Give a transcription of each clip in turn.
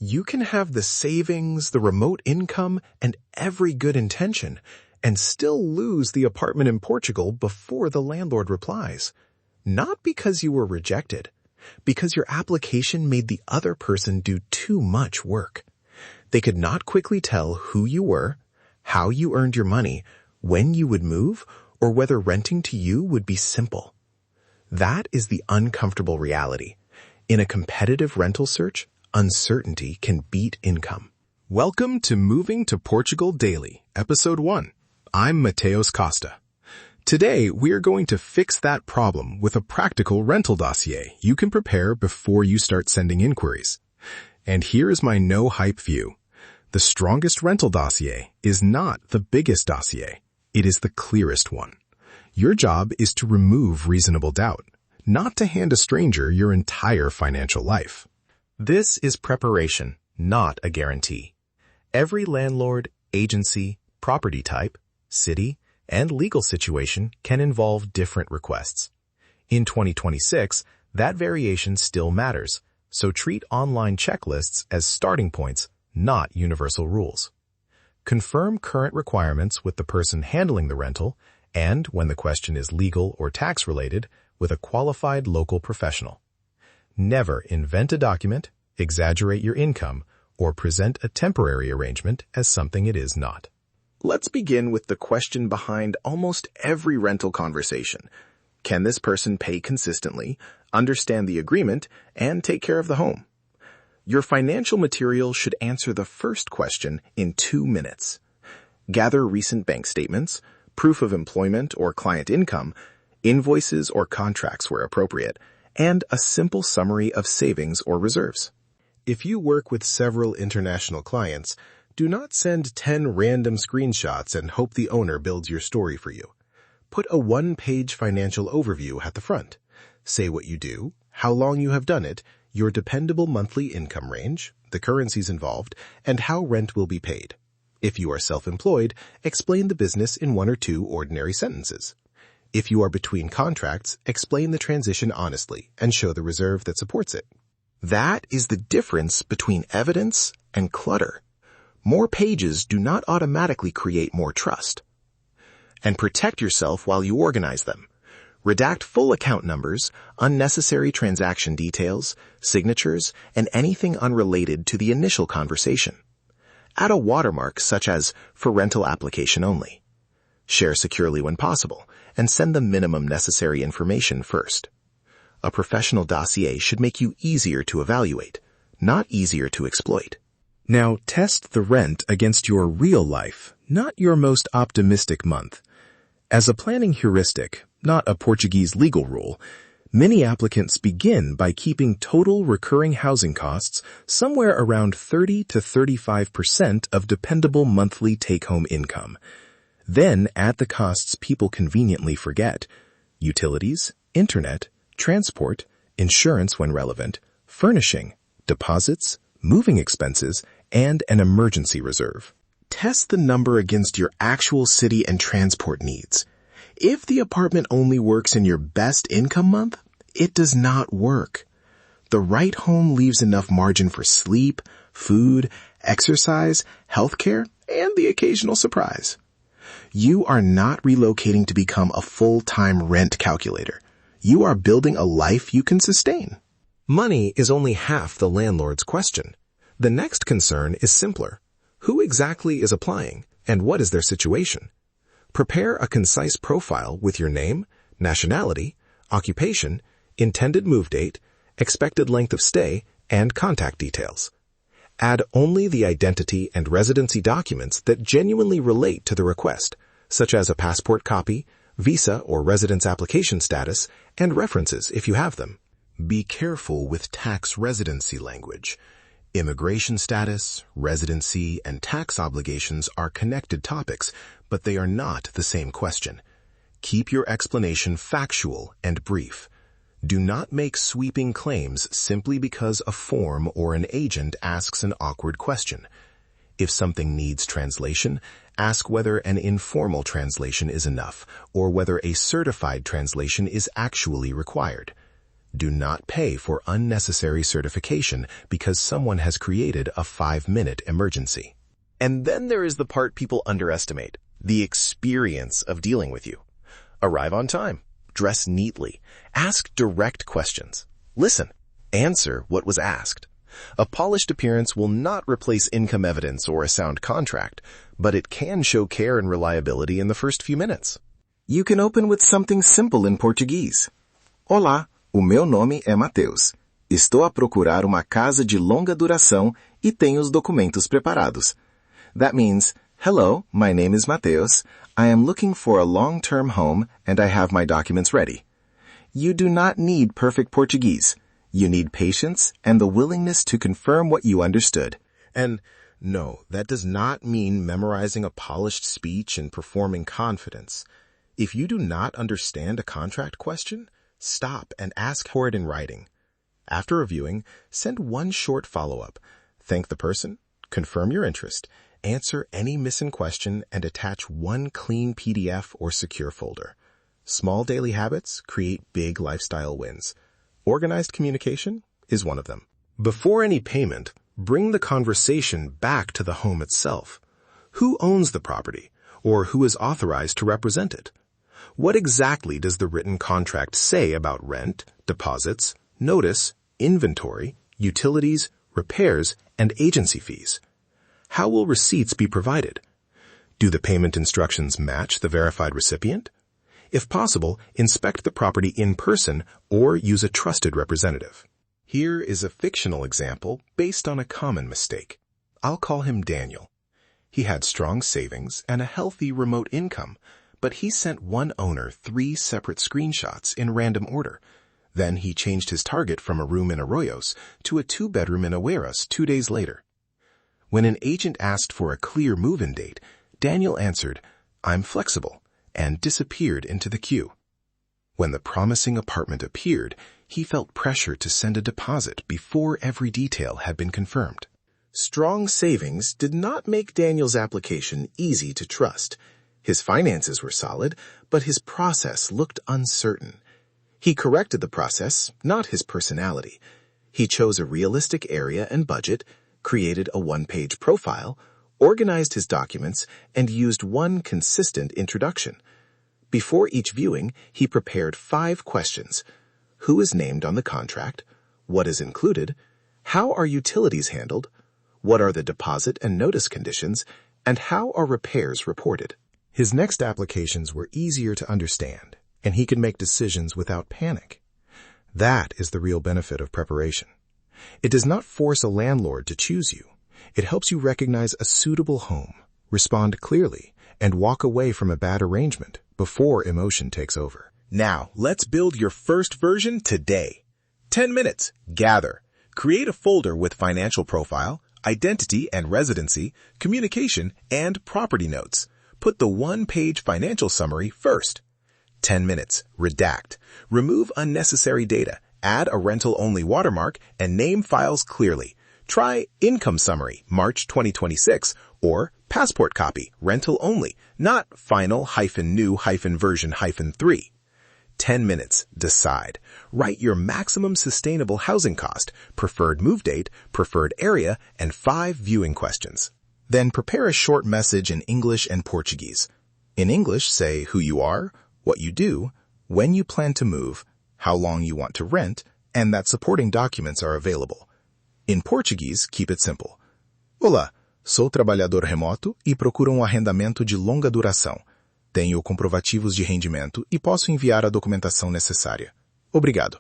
You can have the savings, the remote income, and every good intention, and still lose the apartment in Portugal before the landlord replies. Not because you were rejected, because your application made the other person do too much work. They could not quickly tell who you were, how you earned your money, when you would move, or whether renting to you would be simple. That is the uncomfortable reality. In a competitive rental search, uncertainty can beat income. Welcome to Moving to Portugal Daily, Episode 1. I'm Mateus Costa. Today, we're going to fix that problem with a practical rental dossier you can prepare before you start sending inquiries. And here is my no-hype view. The strongest rental dossier is not the biggest dossier. It is the clearest one. Your job is to remove reasonable doubt, not to hand a stranger your entire financial life. This is preparation, not a guarantee. Every landlord, agency, property type, city, and legal situation can involve different requests. In 2026, that variation still matters, so treat online checklists as starting points, not universal rules. Confirm current requirements with the person handling the rental and, when the question is legal or tax-related, with a qualified local professional. Never invent a document, exaggerate your income, or present a temporary arrangement as something it is not. Let's begin with the question behind almost every rental conversation. Can this person pay consistently, understand the agreement, and take care of the home? Your financial material should answer the first question in 2 minutes. Gather recent bank statements, proof of employment or client income, invoices or contracts where appropriate, and a simple summary of savings or reserves. If you work with several international clients, do not send 10 random screenshots and hope the owner builds your story for you. Put a one-page financial overview at the front. Say what you do, how long you have done it, your dependable monthly income range, the currencies involved, and how rent will be paid. If you are self-employed, explain the business in 1 or 2 ordinary sentences. If you are between contracts, explain the transition honestly and show the reserve that supports it. That is the difference between evidence and clutter. More pages do not automatically create more trust. And protect yourself while you organize them. Redact full account numbers, unnecessary transaction details, signatures, and anything unrelated to the initial conversation. Add a watermark such as "for rental application only." Share securely when possible, and send the minimum necessary information first. A professional dossier should make you easier to evaluate, not easier to exploit. Now test the rent against your real life, not your most optimistic month. As a planning heuristic, not a Portuguese legal rule, many applicants begin by keeping total recurring housing costs somewhere around 30 to 35% of dependable monthly take-home income. Then add the costs people conveniently forget: utilities, internet, transport, insurance when relevant, furnishing, deposits, moving expenses, and an emergency reserve. Test the number against your actual city and transport needs. If the apartment only works in your best income month, it does not work. The right home leaves enough margin for sleep, food, exercise, healthcare, and the occasional surprise. You are not relocating to become a full-time rent calculator. You are building a life you can sustain. Money is only half the landlord's question. The next concern is simpler. Who exactly is applying, and what is their situation? Prepare a concise profile with your name, nationality, occupation, intended move date, expected length of stay, and contact details. Add only the identity and residency documents that genuinely relate to the request, such as a passport copy, visa or residence application status, and references if you have them. Be careful with tax residency language. Immigration status, residency, and tax obligations are connected topics, but they are not the same question. Keep your explanation factual and brief. Do not make sweeping claims simply because a form or an agent asks an awkward question. If something needs translation, ask whether an informal translation is enough or whether a certified translation is actually required. Do not pay for unnecessary certification because someone has created a 5-minute emergency. And then there is the part people underestimate, the experience of dealing with you. Arrive on time, dress neatly, ask direct questions, listen, answer what was asked. A polished appearance will not replace income evidence or a sound contract, but it can show care and reliability in the first few minutes. You can open with something simple in Portuguese. Olá, o meu nome é Mateus. Estou a procurar uma casa de longa duração e tenho os documentos preparados. That means, hello, my name is Mateus. I am looking for a long-term home and I have my documents ready. You do not need perfect Portuguese. You need patience and the willingness to confirm what you understood. And no, that does not mean memorizing a polished speech and performing confidence. If you do not understand a contract question, stop and ask for it in writing. After reviewing, send one short follow-up. Thank the person, confirm your interest, answer any missing question, and attach one clean PDF or secure folder. Small daily habits create big lifestyle wins. Organized communication is one of them. Before any payment, bring the conversation back to the home itself. Who owns the property, or who is authorized to represent it? What exactly does the written contract say about rent, deposits, notice, inventory, utilities, repairs, and agency fees? How will receipts be provided? Do the payment instructions match the verified recipient? If possible, inspect the property in person or use a trusted representative. Here is a fictional example based on a common mistake. I'll call him Daniel. He had strong savings and a healthy remote income, but he sent one owner 3 separate screenshots in random order. Then he changed his target from a room in Arroyos to a 2-bedroom in Agueras 2 days later. When an agent asked for a clear move-in date, Daniel answered, "I'm flexible," and disappeared into the queue. When the promising apartment appeared, he felt pressure to send a deposit before every detail had been confirmed. Strong savings did not make Daniel's application easy to trust. His finances were solid, but his process looked uncertain. He corrected the process, not his personality. He chose a realistic area and budget, created a 1-page profile, organized his documents, and used one consistent introduction. Before each viewing, he prepared 5 questions. Who is named on the contract? What is included? How are utilities handled? What are the deposit and notice conditions? And how are repairs reported? His next applications were easier to understand, and he could make decisions without panic. That is the real benefit of preparation. It does not force a landlord to choose you. It helps you recognize a suitable home, respond clearly, and walk away from a bad arrangement before emotion takes over. Now, let's build your first version today. 10 minutes. Gather. Create a folder with financial profile, identity and residency, communication, and property notes. Put the 1-page financial summary first. 10 minutes. Redact. Remove unnecessary data. Add a rental-only watermark and name files clearly. Try Income Summary, March 2026, or Passport Copy, Rental Only, not Final-New-Version-3. 10 minutes. Decide. Write your maximum sustainable housing cost, preferred move date, preferred area, and 5 viewing questions. Then prepare a short message in English and Portuguese. In English, say who you are, what you do, when you plan to move, how long you want to rent, and that supporting documents are available. In Portuguese, keep it simple. Olá, sou trabalhador remoto e procuro arrendamento de longa duração. Tenho comprovativos de rendimento e posso enviar a documentação necessária. Obrigado.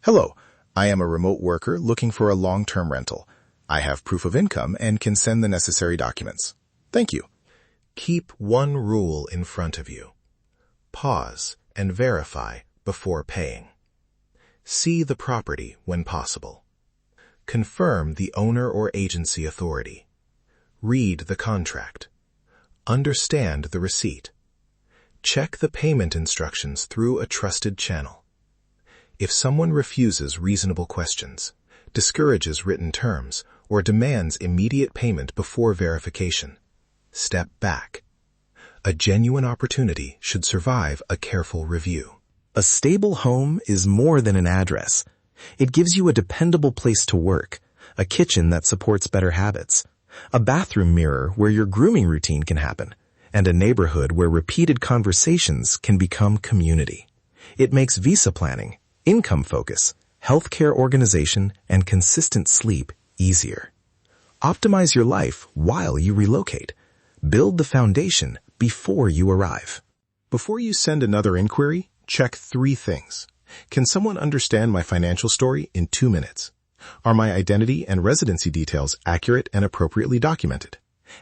Hello, I am a remote worker looking for a long-term rental. I have proof of income and can send the necessary documents. Thank you. Keep one rule in front of you. Pause and verify before paying. See the property when possible. Confirm the owner or agency authority. Read the contract. Understand the receipt. Check the payment instructions through a trusted channel. If someone refuses reasonable questions, discourages written terms, or demands immediate payment before verification, step back. A genuine opportunity should survive a careful review. A stable home is more than an address. It gives you a dependable place to work, a kitchen that supports better habits, a bathroom mirror where your grooming routine can happen, and a neighborhood where repeated conversations can become community. It makes visa planning, income focus, healthcare organization, and consistent sleep easier. Optimize your life while you relocate. Build the foundation before you arrive. Before you send another inquiry, check 3 things. Can someone understand my financial story in 2 minutes? Are my identity and residency details accurate and appropriately documented?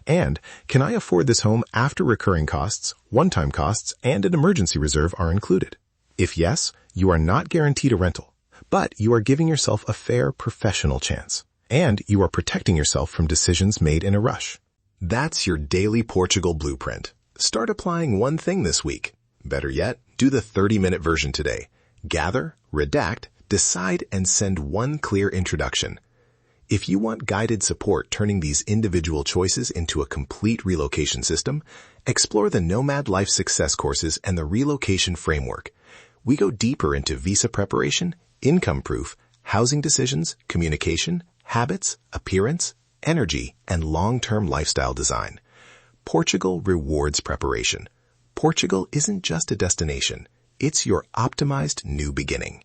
And can I afford this home after recurring costs, one-time costs, and an emergency reserve are included? If yes, you are not guaranteed a rental, but you are giving yourself a fair professional chance, and you are protecting yourself from decisions made in a rush. That's your daily Portugal blueprint. Start applying one thing this week. Better yet, do the 30-minute version today. Gather, redact, decide, and send one clear introduction. If you want guided support turning these individual choices into a complete relocation system, explore the Nomad Life Success courses and the Relocation Framework. We go deeper into visa preparation, income proof, housing decisions, communication, habits, appearance, energy, and long-term lifestyle design. Portugal rewards preparation. Portugal isn't just a destination. It's your optimized new beginning.